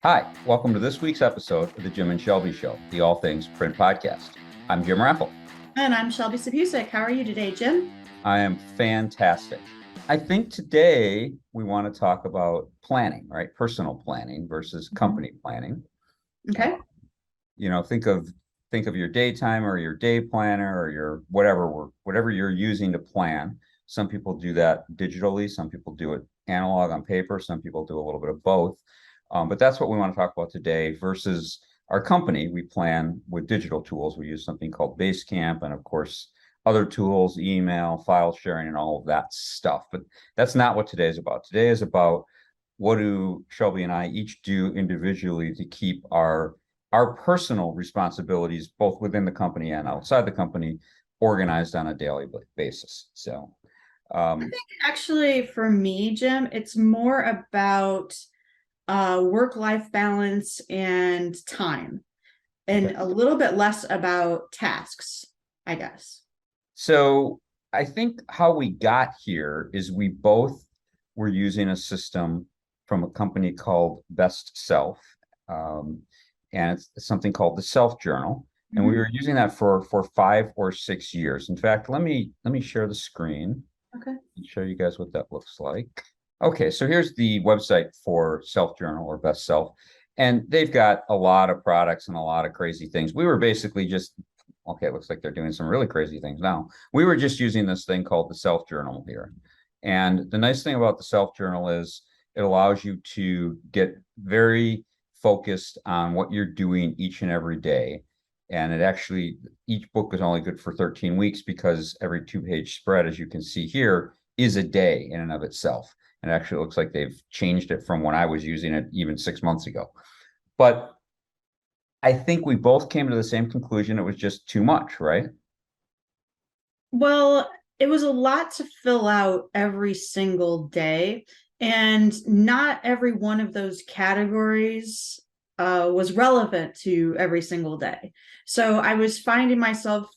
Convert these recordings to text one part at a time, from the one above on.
Hi, welcome to this week's episode of the Jim and Shelby Show, the All Things Print Podcast. I'm Jim Raffle. And I'm Shelby Sabusic. How are you today, Jim? I am fantastic. I think today we want to talk about planning, right? Personal planning versus Mhm. company planning. Uh, Okay. think of your daytime or your day planner or your whatever you're using to plan. Some people do that digitally, some people do it analog on paper, some people do a little bit of both. But that's what we want to talk about today versus our company. We plan with digital tools. We use something called Basecamp and of course other tools, email, file sharing, and all of that stuff. But that's not what today is about. Today is about what do Shelby and I each do individually to keep our personal responsibilities, both within the company and outside the company, organized on a daily basis. So, I um, think actually for me, Jim, it's more about work-life balance and time, okay. and a little bit less about tasks, I guess. So I think how we got here is we both were using a system from a company called Best Self, um, and it's something called the Self Journal. And we Mhm. were using that for 5 or 6 years. In fact, let me share the screen Okay. and show you guys what that looks like. Okay, so here's the website for Self Journal or Best Self, and they've got a lot of products and a lot of crazy things. We were basically just okay, it looks like they're doing some really crazy things now. We were just using this thing called the Self Journal here. And the nice thing about the Self Journal is it allows you to get very focused on what you're doing each and every day. And it actually, each book is only good for 13 weeks because every two-page spread, as you can see here, is a day in and of itself. And it actually looks like they've changed it from when I was using it even 6 months ago. But I think we both came to the same conclusion. It was just too much, right? Well, it was a lot to fill out every single day, and not every one of those categories was relevant to every single day. So I was finding myself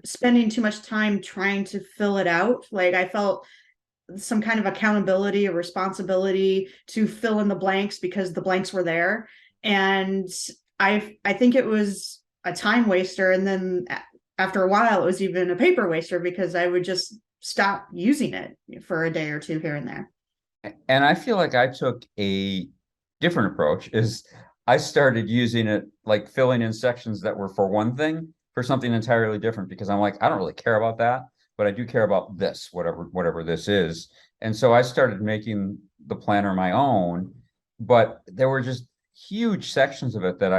spending too much time trying to fill it out. Like I felt some kind of accountability or responsibility to fill in the blanks because the blanks were there. And I think it was a time waster. And then after a while, it was even a paper waster because I would just stop using it for a day or two here and there. And I feel like I took a different approach is I started using it like filling in sections that were for one thing for something entirely different because I'm like, I don't really care about that, but I do care about this, whatever this is. And so I started making the planner my own, but there were just huge sections of it that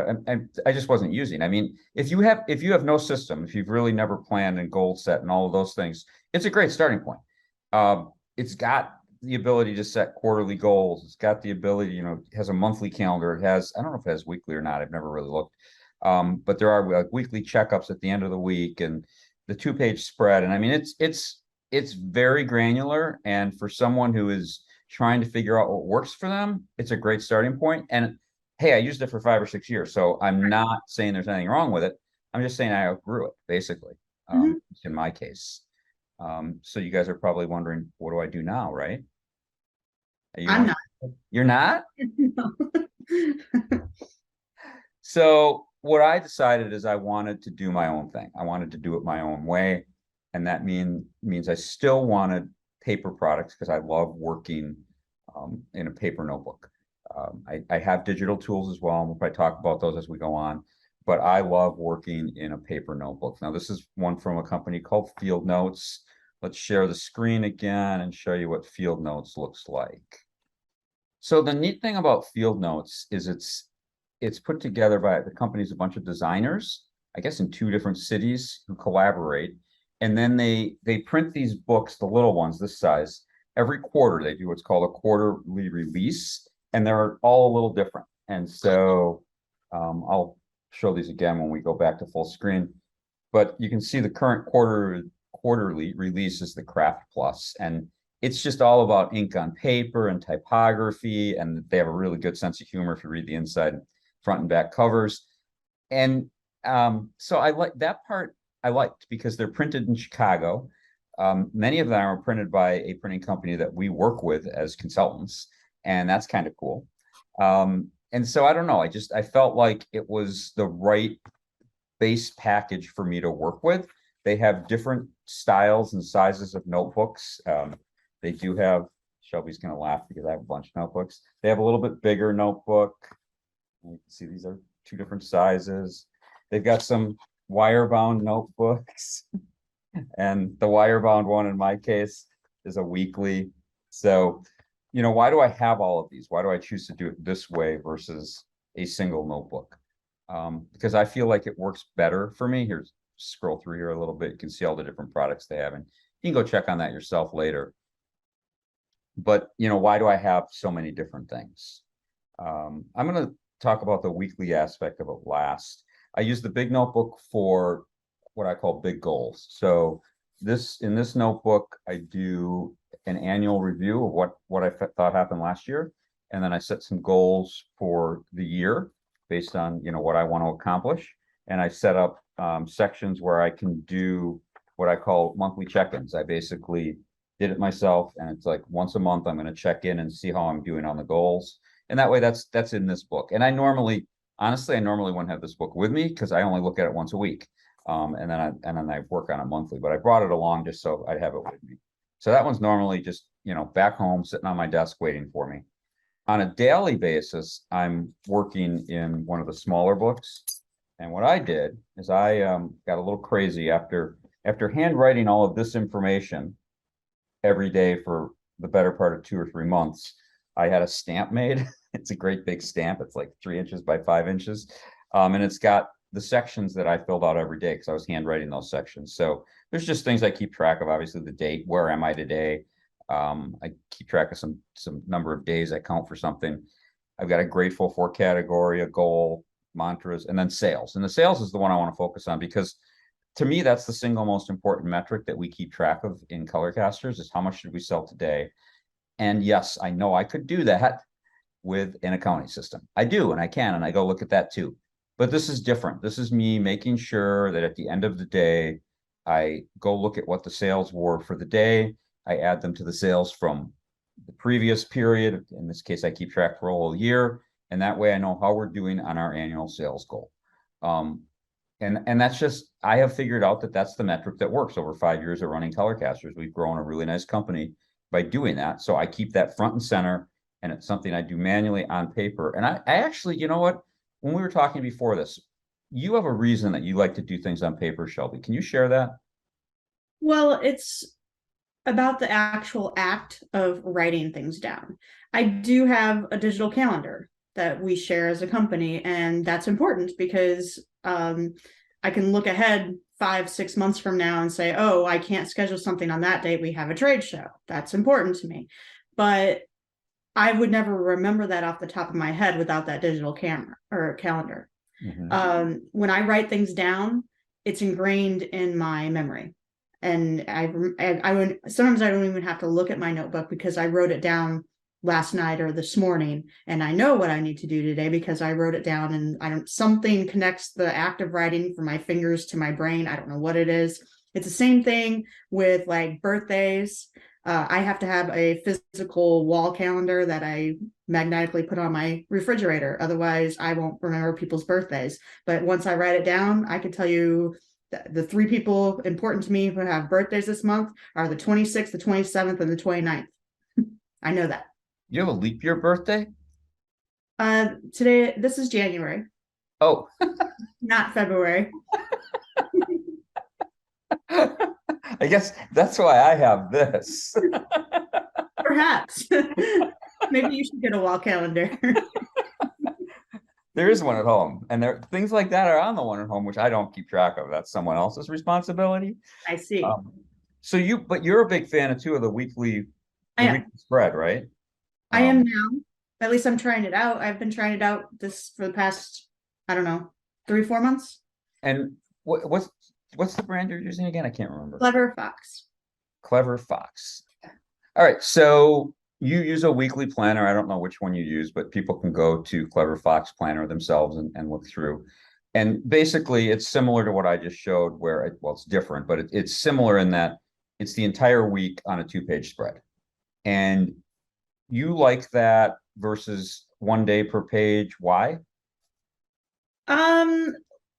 I just wasn't using. I mean, if you have no system, if you've really never planned and goal set and all of those things, it's a great starting point. It's got the ability to set quarterly goals. It's got the ability, it has a monthly calendar. It has, I don't know if it has weekly or not. I've never really looked. But there are like weekly checkups at the end of the week and the two-page spread. And I mean, it's very granular. And for someone who is trying to figure out what works for them, it's a great starting point. And hey, I used it for 5 or 6 years. So I'm not saying there's anything wrong with it. I'm just saying I outgrew it, basically, Mhm. in my case. So you guys are probably wondering, what do I do now, right? Are you I'm wondering? not. You're not? So what I decided is I wanted to do my own thing. I wanted to do it my own way. And that means I still wanted paper products because I love working in a paper notebook. I have digital tools as well, and we'll probably talk about those as we go on. But I love working in a paper notebook. Now, this is one from a company called Field Notes. Let's share the screen again and show you what Field Notes looks like. So the neat thing about Field Notes is it's put together by the company's a bunch of designers, I guess in two different cities who collaborate, and then they print these books, the little ones this size, every quarter. They do what's called a quarterly release, and they're all a little different. And so I'll show these again when we go back to full screen. But you can see the current quarterly release is the Craft Plus, and it's just all about ink on paper and typography, and they have a really good sense of humor if you read the inside front and back covers. And so I like that part. I liked because they're printed in Chicago. Many of them are printed by a printing company that we work with as consultants, and that's kind of cool. and so I don't know, I felt like it was the right base package for me to work with. They have different styles and sizes of notebooks. They do have, Shelby's gonna laugh because I have a bunch of notebooks. They have a little bit bigger notebook. You can see these are two different sizes. They've got some wire bound notebooks. And the wire bound one in my case is a weekly. So, why do I have all of these? Why do I choose to do it this way versus a single notebook? Because I feel like it works better for me. Here's scroll through here a little bit. You can see all the different products they have, and you can go check on that yourself later. But why do I have so many different things? I'm going to talk about the weekly aspect of it last. I use the big notebook for what I call big goals. So in this notebook, I do an annual review of what I thought happened last year, and then I set some goals for the year based on what I want to accomplish, and I set up sections where I can do what I call monthly check-ins. I basically did it myself, and it's like once a month I'm going to check in and see how I'm doing on the goals, and that way that's in this book. And honestly, I normally wouldn't have this book with me because I only look at it once a week. And then I work on it monthly, but I brought it along just so I'd have it with me. So that one's normally just, back home, sitting on my desk waiting for me. On a daily basis, I'm working in one of the smaller books. And what I did is I got a little crazy after handwriting all of this information every day for the better part of 2 or 3 months. I had a stamp made. It's a great big stamp. It's like 3 inches by 5 inches. And it's got the sections that I filled out every day because I was handwriting those sections. So there's just things I keep track of. Obviously, the date, where am I today? I keep track of some number of days I count for something. I've got a grateful for category, a goal, mantras, and then sales. And the sales is the one I want to focus on because to me, that's the single most important metric that we keep track of in Colorcasters is how much did we sell today? And yes, I know I could do that with an accounting system. I do, and I can, and I go look at that too. But this is different. This is me making sure that at the end of the day, I go look at what the sales were for the day. I add them to the sales from the previous period. In this case, I keep track for a whole year. And that way I know how we're doing on our annual sales goal. And that's just, I have figured out that that's the metric that works. Over 5 years of running Colorcasters, we've grown a really nice company by doing that. So I keep that front and center, and it's something I do manually on paper. And I actually, you know what? When we were talking before this, you have a reason that you like to do things on paper, Shelby. Can you share that? Well, it's about the actual act of writing things down. I do have a digital calendar that we share as a company, and that's important because I can look ahead 5, 6 months from now and say, oh, I can't schedule something on that date. We have a trade show. That's important to me. But I would never remember that off the top of my head without that digital camera or calendar. When I write things down, it's ingrained in my memory. And I would sometimes I don't even have to look at my notebook because I wrote it down last night or this morning, and I know what I need to do today because I wrote it down, and I don't something connects the act of writing from my fingers to my brain. I don't know what it is. It's the same thing with like birthdays. I have to have a physical wall calendar that I magnetically put on my refrigerator. Otherwise, I won't remember people's birthdays. But once I write it down, I can tell you the 3 people important to me who have birthdays this month are the 26th, the 27th, and the 29th. I know that. You have a leap year birthday? Today, this is January, Oh, not February. I guess that's why I have this. Perhaps. Maybe you should get a wall calendar. There is one at home, and there things like that are on the one at home, which I don't keep track of. That's someone else's responsibility. I see. Um, but you're a big fan of the weekly, I the am. weekly spread, right? I am now. At least I'm trying it out. I've been trying it out this for the past, I don't know, 3, 4 months. And what's the brand you're using again? I can't remember. Clever Fox. Clever Fox. All right, so you use a weekly planner. I don't know which one you use, but people can go to Clever Fox Planner themselves and look through. And basically, it's similar to what I just showed, where it's different, but it's similar in that it's the entire week on a 2-page spread. And you like that versus one day per page. Why? Um,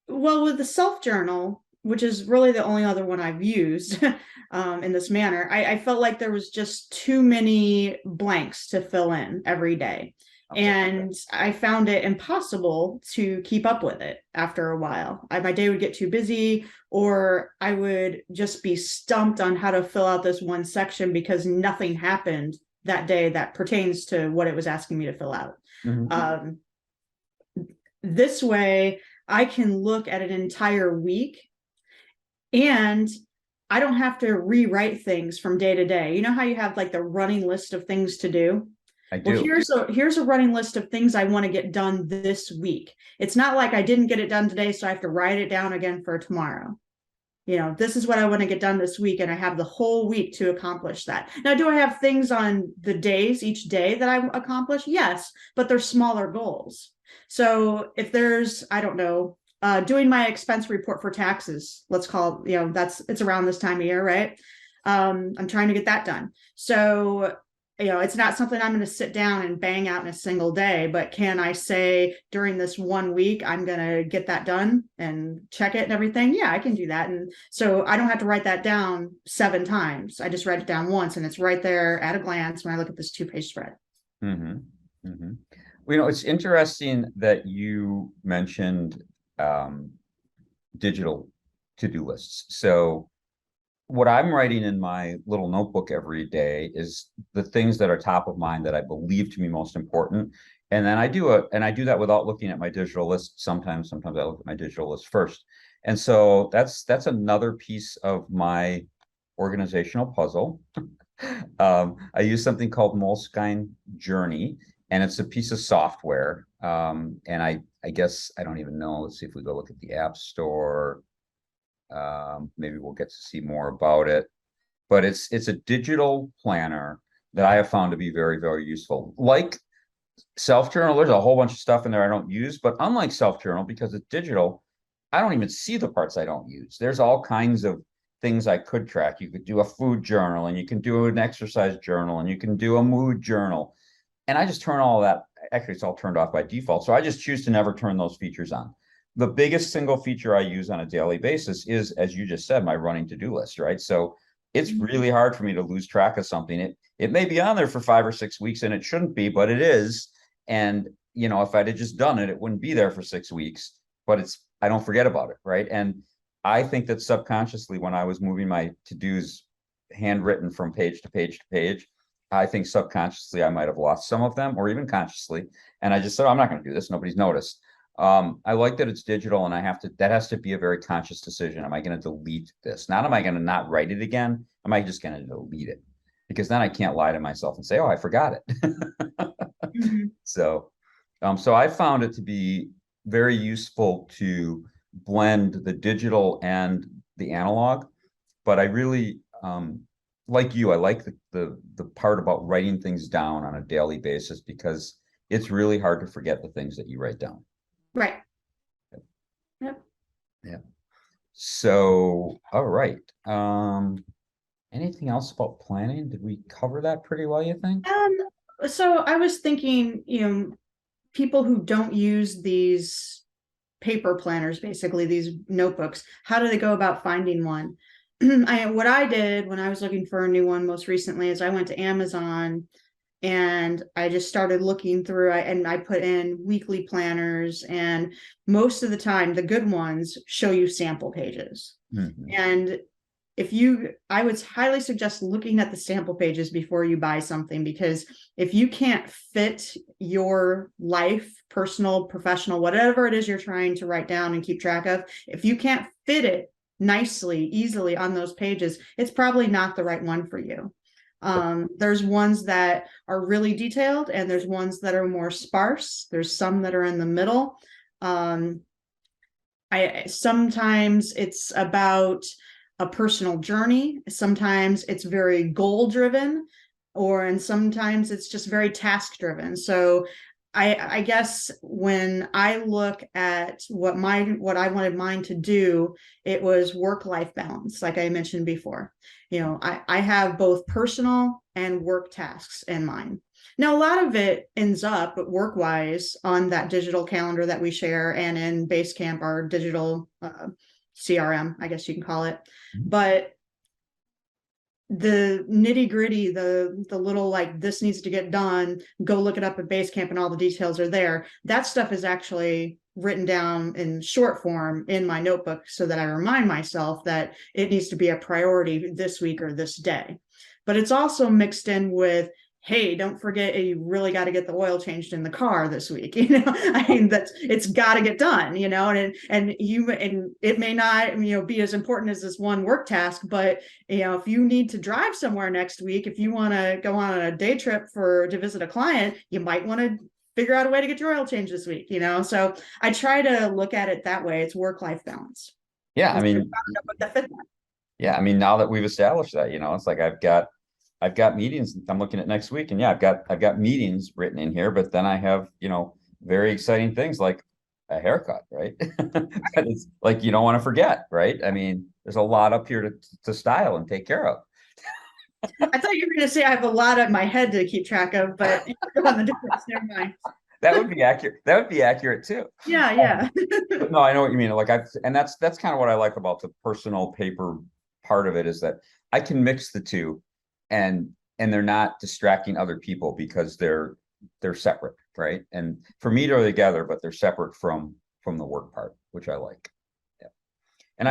well, with the self journal, which is really the only other one I've used in this manner, I felt like there was just too many blanks to fill in every day. Okay. And I found it impossible to keep up with it after a while. My day would get too busy, or I would just be stumped on how to fill out this one section because nothing happened that day that pertains to what it was asking me to fill out. Mhm. Um, this way, I can look at an entire week and I don't have to rewrite things from day to day. You know how you have like the running list of things to do? I Well, do. here's a running list of things I want to get done this week. It's not like I didn't get it done today, so I have to write it down again for tomorrow. You know, this is what I want to get done this week, and I have the whole week to accomplish that. Now, do I have things on the days, each day that I accomplish? Yes, but they're smaller goals. So if there's, I don't know, doing my expense report for taxes, let's call it, it's around this time of year, right? I'm trying to get that done. So it's not something I'm going to sit down and bang out in a single day, but can I say during this one week, I'm going to get that done and check it and everything? Yeah, I can do that. And so I don't have to write that down 7 times. I just write it down once and it's right there at a glance when I look at this 2-page spread. Mm-hmm. Mm-hmm. Well, it's interesting that you mentioned um, digital to-do lists. So what I'm writing in my little notebook every day is the things that are top of mind that I believe to be most important. And then I do that without looking at my digital list. Sometimes I look at my digital list first. And so that's another piece of my organizational puzzle. I use something called Moleskine Journey, and it's a piece of software. And I guess I don't even know. Let's see if we go look at the App Store. Maybe we'll get to see more about it. But it's a digital planner that I have found to be very, very useful. Like self-journal, there's a whole bunch of stuff in there I don't use, but unlike self-journal, because it's digital, I don't even see the parts I don't use. There's all kinds of things I could track. You could do a food journal, and you can do an exercise journal, and you can do a mood journal. And I just turn all that, actually, it's all turned off by default. So I just choose to never turn those features on. The biggest single feature I use on a daily basis is, as you just said, my running to-do list, right? So it's really hard for me to lose track of something. It may be on there for 5 or 6 weeks, and it shouldn't be, but it is. And if I'd have just done it, it wouldn't be there for 6 weeks. But I don't forget about it, right? And I think that subconsciously, when I was moving my to-dos handwritten from page to page to page, I think subconsciously I might have lost some of them, or even consciously. And I just said, I'm not going to do this. Nobody's noticed. I like that it's digital, and that has to be a very conscious decision. Am I going to delete this? Not am I going to not write it again? Am I just going to delete it? Because then I can't lie to myself and say, oh, I forgot it. Mm-hmm. So I found it to be very useful to blend the digital and the analog. But I really, like you, I like the part about writing things down on a daily basis, because it's really hard to forget the things that you write down. Right. Yep. Yeah. So, all right. Anything else about planning? Did we cover that pretty well, you think? So I was thinking, people who don't use these paper planners, basically these notebooks, how do they go about finding one? What I did when I was looking for a new one most recently is I went to Amazon and I just started looking through and I put in weekly planners, and most of the time the good ones show you sample pages. Mm-hmm. And I would highly suggest looking at the sample pages before you buy something, because if you can't fit your life, personal, professional, whatever it is you're trying to write down and keep track of, if you can't fit it nicely, easily on those pages, it's probably not the right one for you. There's ones that are really detailed, and there's ones that are more sparse. There's some that are in the middle. Sometimes it's about a personal journey. Sometimes it's very goal driven, and sometimes it's just very task driven. So I guess when I look at what I wanted mine to do, it was work-life balance, like I mentioned before. I have both personal and work tasks in mine. Now, a lot of it ends up work wise on that digital calendar that we share and in Basecamp, our digital CRM, I guess you can call it. But the nitty gritty, the little like this needs to get done, go look it up at Basecamp and all the details are there. That stuff is actually written down in short form in my notebook so that I remind myself that it needs to be a priority this week or this day. But it's also mixed in with, hey, don't forget you really got to get the oil changed in the car this week. I mean, that's, it's got to get done, and it may not, be as important as this one work task, but if you need to drive somewhere next week, if you want to go on a day trip to visit a client, you might want to figure out a way to get your oil changed this week. So I try to look at it that way. It's work-life balance. Yeah, I mean, yeah, I mean, now that we've established that, it's like I've got meetings I'm looking at next week, and yeah, I've got meetings written in here, but then I have, very exciting things like a haircut, right? That is like, you don't want to forget, right? I mean, there's a lot up here to style and take care of. I thought you were going to say I have a lot at my head to keep track of, but on the difference, never mind. That would be accurate. That would be accurate too. Yeah. But no, I know what you mean. Like and that's kind of what I like about the personal paper part of it, is that I can mix the two, and they're not distracting other people because they're separate, right? And for me, they're together, but they're separate from the work part, which I like. Yeah. And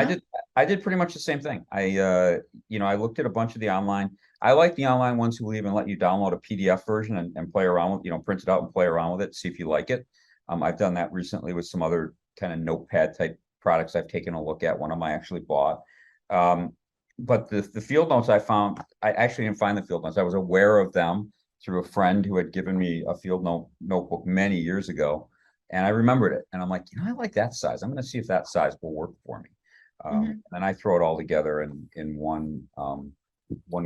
I did pretty much the same thing. I looked at a bunch of the online. I like the online ones who will even let you download a PDF version and play around with, print it out and play around with it, see if you like it. I've done that recently with some other kind of notepad type products I've taken a look at. One of them I actually bought. But the field notes I found, I actually didn't find the field notes. I was aware of them through a friend who had given me a field notebook many years ago. And I remembered it. And I'm like, I like that size. I'm going to see if that size will work for me. And I throw it all together in one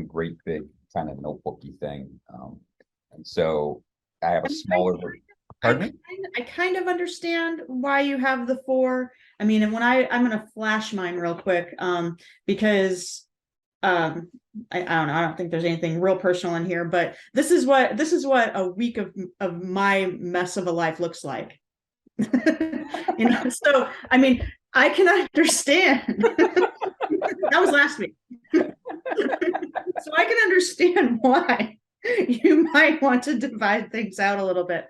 great big kind of notebooky thing. And so I have a smaller version. Pardon me? I kind of understand why you have the 4. I mean, and when I'm going to flash mine real quick, because I don't know. I don't think there's anything real personal in here, but this is what a week of my mess of a life looks like. So I mean, I can understand. That was last week. So I can understand why you might want to divide things out a little bit.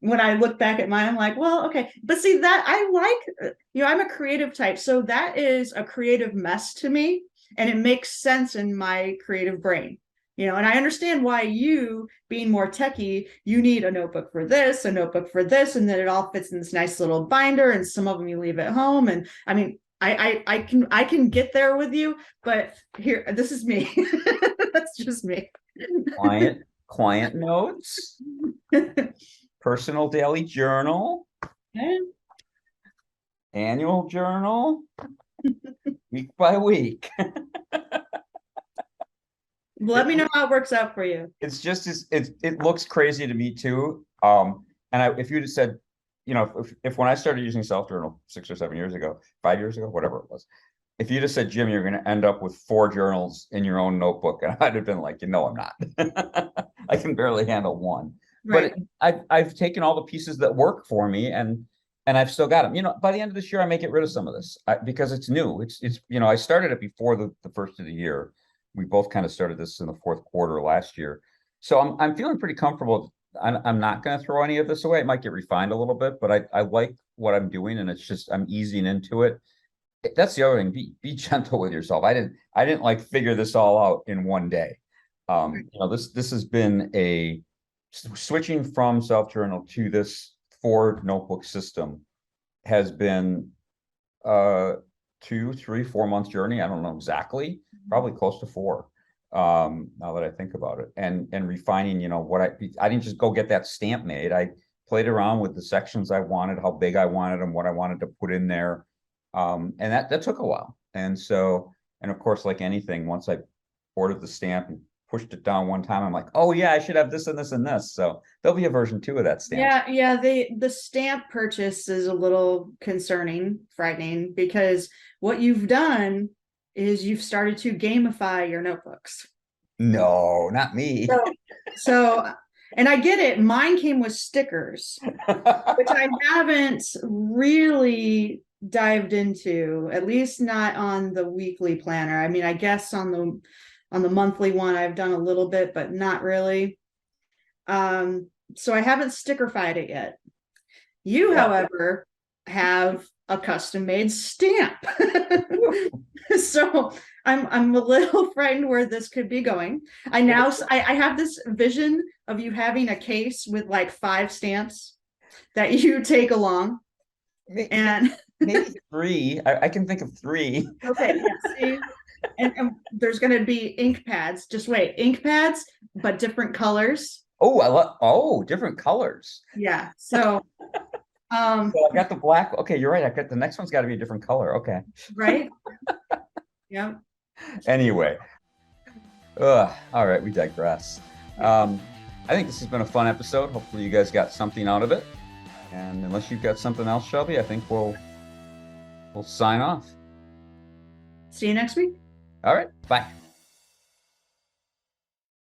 When I look back at mine, I'm like, well, okay. But see, that I like, I'm a creative type. So that is a creative mess to me. And it makes sense in my creative brain. And I understand why you, being more techie, you need a notebook for this, a notebook for this, and then it all fits in this nice little binder. And some of them you leave at home. And I mean, I can get there with you, but here, this is me. That's just me. Client notes, personal daily journal, annual journal, week by week. Let me know how it works out for you. It's just it looks crazy to me too. If you'd have said, if when I started using self-journal 6 or 7 years ago, 5 years ago, whatever it was, if you'd have said, Jim, you're going to end up with 4 journals in your own notebook, and I'd have been like, I'm not. I can barely handle one. Right. But I've taken all the pieces that work for me, and I've still got them. By the end of this year, I may get rid of some of this because it's new. It's I started it before the first of the year. We both kind of started this in the fourth quarter last year, so I'm feeling pretty comfortable. I'm not going to throw any of this away. It might get refined a little bit, but I like what I'm doing, and it's just I'm easing into it. That's the other thing. Be gentle with yourself. I didn't like figure this all out in one day. This has been a switching from self-journal to this 4 notebook system has been 2, 3, 4 months journey. I don't know exactly, probably close to 4. Now that I think about it, and refining, what I didn't just go get that stamp made. I played around with the sections I wanted, how big I wanted them, what I wanted to put in there. And that took a while. And so, and of course, like anything, once I ordered the stamp and pushed it down one time, I'm like, oh yeah, I should have this and this and this. So there'll be a version 2 of that stamp. Yeah. The stamp purchase is a little concerning, frightening, because what you've done is you've started to gamify your notebooks. No, not me. So And I get it. Mine came with stickers, which I haven't really dived into, at least not on the weekly planner. I mean, I guess on the monthly one I've done a little bit, but not really. So I haven't stickerfied it yet. You, Yeah. however, have a custom made stamp. So I'm a little frightened where this could be going. I have this vision of you having a case with like 5 stamps that you take along. And maybe 3. I can think of 3. okay, yeah, see, and there's going to be ink pads. Just wait, ink pads, but different colors. Oh, I love. Oh, different colors. Yeah. So, So I got the black. Okay, you're right. I got the next one's got to be a different color. Okay. right. Yeah. Anyway, all right, we digress. I think this has been a fun episode. Hopefully, you guys got something out of it. And unless you've got something else, Shelby, I think we'll sign off. See you next week. All right, bye.